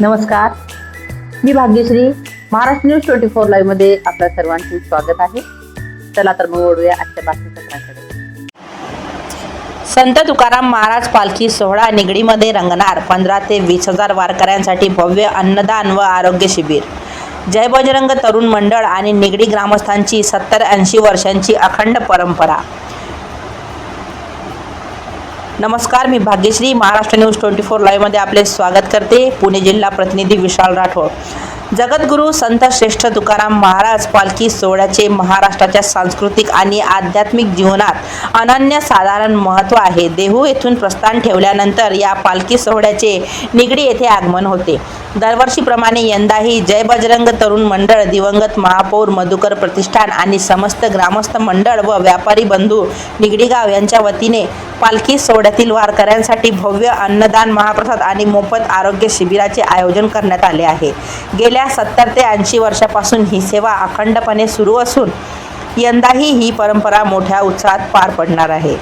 नमस्कार, मी Bhagyashree. Maharashtra news 24 live मध्ये आपल्या सर्वांचे स्वागत आहे. चला तर मग वळूया आजच्या बातमीपत्राकडे. संत तुकाराम महाराज पालखी सोहळा निगडीमध्ये रंगणार. 15 ते 20,000 वारकऱ्यांसाठी भव्य अन्नदान व आरोग्य शिबिर. जय बजरंग तरुण मंडळ आणि निगडी ग्रामस्थांची 70-80 वर्षांची अखंड परंपरा. नमस्कार, मी भाग्यश्री. महाराष्ट्र न्यूज 24 लाईव्ह मध्ये आपले स्वागत करते. पुणे जिल्हा प्रतिनिधी विशाल राठोड. जगद्गुरू संत श्रेष्ठ तुकाराम महाराज पालखी सोहळ्याचे महाराष्ट्राच्या सांस्कृतिक आणि आध्यात्मिक जीवनात अनन्यसाधारण महत्त्व आहे. देहू येथून प्रस्थान ठेवल्यानंतर या पालखी सोहळ्याचे निगडी येथे आगमन होते. दरवर्षीप्रमाणे यंदाही जय बजरंग तरुण मंडळ, दिवंगत महापौर मधुकर प्रतिष्ठान आणि समस्त ग्रामस्थ मंडळ व व्यापारी बंधू निगडी गाव यांच्या वतीने पालखी सोहळ्यातील वारकऱ्यांसाठी भव्य अन्नदान, महाप्रसाद आणि मोफत आरोग्य शिबिराचे आयोजन करण्यात आले आहे. गेल्या 70 ते 80 वर्षापासून ही सेवा अखंडपणे सुरू असून यंदाही ही परंपरा मोठ्या उत्साहात पार पडणार आहे.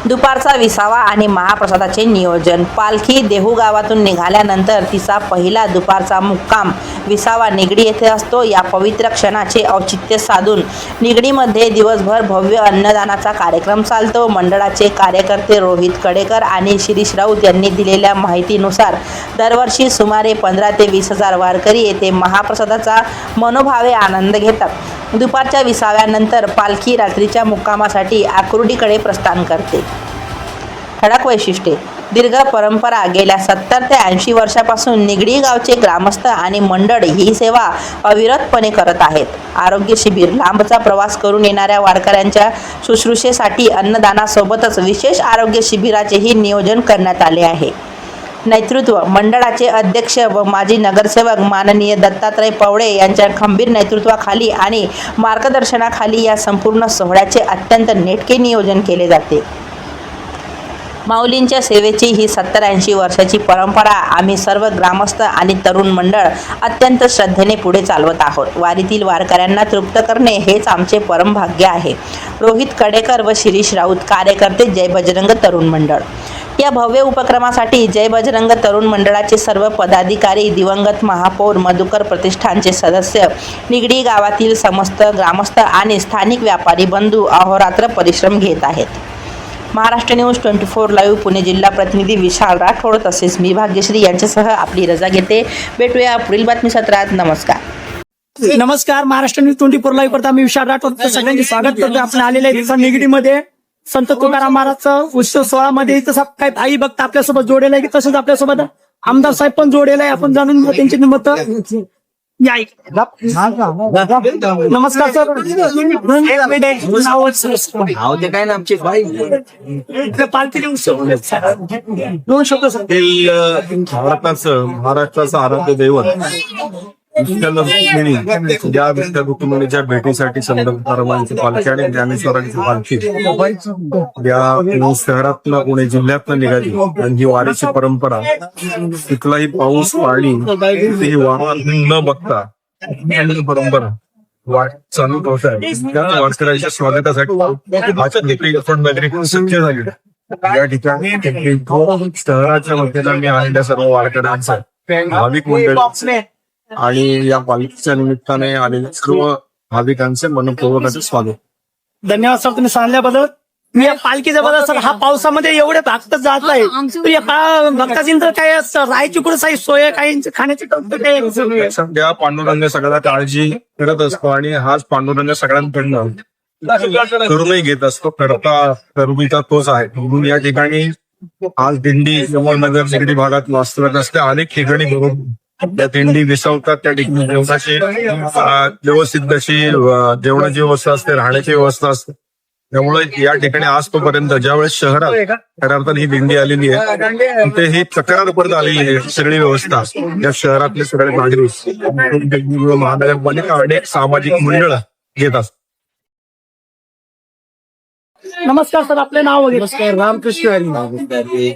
दुपारचा विसावा आणि महाप्रसादाचे नियोजन. पालखी देहू गावातून निघाल्यानंतर तिचा पहिला दुपारचा मुक्काम विसावा निगडी येथे असतो. या पवित्र क्षणाचे औचित्य साधून निगडीमध्ये दिवसभर भव्य अन्नदानाचा कार्यक्रम चालतो. मंडळाचे कार्यकर्ते रोहित कडेकर आणि शिरीष राऊत यांनी दिलेल्या माहितीनुसार दरवर्षी सुमारे 15 ते 20,000 वारकरी येथे महाप्रसादाचा मनोभावे आनंद घेतात. दुपारच्या विसाव्यानंतर पालखी रात्रीच्या मुक्कामासाठी आकुर्डीकडे प्रस्थान करते. ठळक वैशिष्ट्ये. दीर्घ परंपरा. गेल्या 70 ते 80 वर्षापासून निगडी गावचे ग्रामस्थ आणि मंडळ ही सेवा अविरतपणे करत आहेत. आरोग्य शिबिर. लांबचा प्रवास करून येणाऱ्या वारकऱ्यांच्या शुश्रूषेसाठी अन्नदानासोबतच विशेष आरोग्य शिबिराचेही नियोजन करण्यात आले आहे. नेतृत्व. मंडळाचे अध्यक्ष व माजी नगरसेवक माननीय दत्तात्रय पवळे यांच्या खंबीर नेतृत्वाखाली आणि मार्गदर्शनाखाली या संपूर्ण सोहळ्याचे अत्यंत नेटके नियोजन केले जाते. माऊलींच्या सेवेची ही 70-80 वर्षाची परंपरा आम्ही सर्व ग्रामस्थ आणि तरुण मंडळ अत्यंत श्रद्धेने पुढे चालवत आहोत. वारीतील वारकऱ्यांना तृप्त करणे हेच आमचे परम भाग्य आहे. रोहित कडेकर व शिरीष राऊत, कार्यकर्ते, जय बजरंग तरुण मंडळ. या भव्य उपक्रमासाठी जय बजरंग तरुण मंडळाचे सर्व पदाधिकारी, दिवंगत महापौर मधुकर प्रतिष्ठानचे सदस्य, निगडी गावातील समस्त ग्रामस्थ आणि स्थानिक व्यापारी बंधू अहोरात्र परिश्रम घेत आहेत. महाराष्ट्र न्यूज 24 लाईव्ह पुणे जिल्हा प्रतिनिधी विशाल राठोड तसेच मी भाग्यश्री यांच्यासह आपली रजा घेते. भेटूया पुढील बातमी सत्रात. नमस्कार. नमस्कार, महाराष्ट्र न्यूज 24 लाईव्ह करता मी विशाल राठोड सगळ्यांचे स्वागत करतो. आपण आलेले आहे निगडीमध्ये संत तुकाराम महाराजचा उत्सव सोहळ्यामध्ये. तसं काही भाई भक्त आपल्यासोबत जोडेला आहे, तसंच आपल्यासोबत आमदार साहेब पण जोडेला आहे. आपण जाणून घेऊ त्यांची मत. नमस्कार सर. पालखी उत्सव 2 शब्द सर. महाराष्ट्राचं आराध्य दैवत विठ्ठल रुक्मिणी, या विठ्ठल रुक्मिणीच्या भेटीसाठी संत तुकारामांची पालखी आणि ज्ञानेश्वरांची पालखी या शहरातनं पुणे जिल्ह्यातनं निघाली. आणि ही वारीची परंपरा कुठलाही पाऊस पाणी ही वाहन न बघता परंपरा वाट चालू होत आहे. त्याच वारकऱ्यांच्या स्वागतासाठी शक्य झाली. या ठिकाणी शहराच्या मध्येला मी आलेल्या सर्व वारकऱ्यांचा, भाविक मंडळी आणि या पालखीच्या निमित्ताने आलेल्या सर्व भाविकांचे मनपूर्वक असे स्वागत. धन्यवाद सर, तुम्ही सांगल्याबद्दल. मी या पालखीच्या बद्दल सर, हा पावसामध्ये एवढे भक्त जात आहे, भक्ताची तर काय राहायची कुठे सोय, काही खाण्याची काय सध्या पांडुरंग सगळ्याला काळजी करत असतो आणि हाच पांडुरंग सगळ्यांकडनं करूनही घेत असतो. करता तोच आहे. म्हणून या ठिकाणी आज दिंडी नगर निगडी भागात वास्तव्यात असते. अनेक ठिकाणी भरून त्या दिंडी विसावतात. त्या ठिकाणी जेवणाची व्यवस्थित अशी जेवणाची व्यवस्था असते, राहण्याची व्यवस्था असते. त्यामुळे या ठिकाणी आजपर्यंत ज्यावेळेस शहरात खऱ्या अर्थाने ही दिंडी आलेली आहे, ते ही तक्रारपर्यंत आलेली आहे सगळी व्यवस्था. या शहरातले सगळे नागरिक, महानगरपालिका अनेक सामाजिक मंडळ घेत असतात. नमस्कार सर, आपले नाव वगैरे. नमस्कार, रामकृष्ण हरी.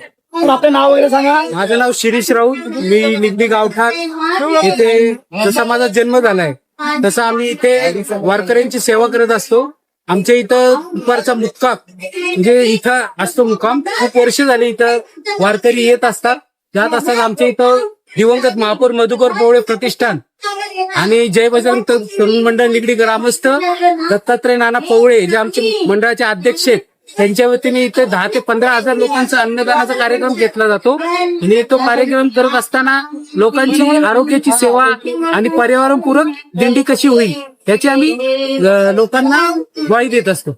आपलं नाव वगैरे सांगा. माझं नाव शिरीष राऊत, मी निगडी गावठाण. इथे जसा माझा जन्म झालाय तसा आम्ही इथे वारकऱ्यांची सेवा करत असतो. आमच्या इथं दुपारचा मुक्काम म्हणजे इथं असतो मुक्काम. खूप वर्ष झाली इथं वारकरी येत असतात. जात असताना आमच्या इथं दिवंगत महापौर मधुकर पोवळे प्रतिष्ठान आणि जय बजरंग तरुण मंडळ निगडी ग्रामस्थ दत्तात्रय नाना पोवळे जे आमचे मंडळाचे अध्यक्ष आहेत, त्यांच्या वतीने इथे 10 ते 15,000 लोकांचा अन्नदानाचा कार्यक्रम घेतला जातो. आणि तो कार्यक्रम करत असताना लोकांची आरोग्याची सेवा आणि पर्यावरणपूरक दिंडी कशी होईल याची आम्ही लोकांना ग्वाही देत असतो.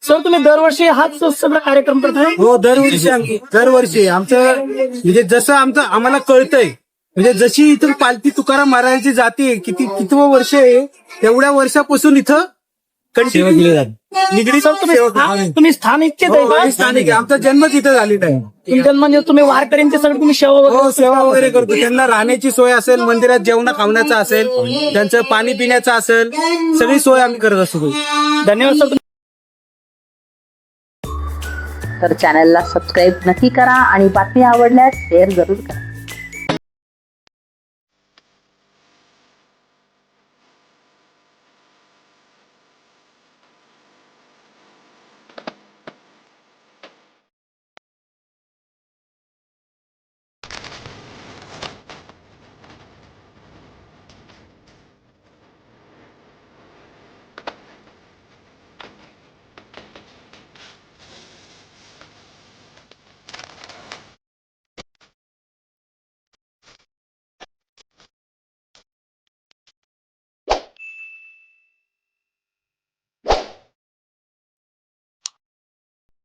सर तुम्ही दरवर्षी हाच सगळा कार्यक्रम करताय? हो, दरवर्षी आमचं म्हणजे जसं आम्हाला कळतंय, म्हणजे जशी इथून पालखी तुकाराम महाराजांची जाते कितवं वर्ष आहे, तेवढ्या वर्षापासून इथं निगडी तुम्ही स्थानिकचेच आहे का? स्थानिक आमचा जन्म तिथं झालेला आहे. तुमच्या म्हणजे तुम्ही वारकऱ्यांचे सगळं तुम्ही हो, सेवा वगैरे करतो. त्यांना राहण्याची सोय असेल, मंदिरात जेवणा खावण्याचा असेल, त्यांचं पाणी पिण्याचं असेल, सगळी सोय आम्ही करत असतो. धन्यवाद सर. तर चॅनलला सबस्क्राईब नक्की करा आणि बातमी आवडल्यास शेअर जरूर करा.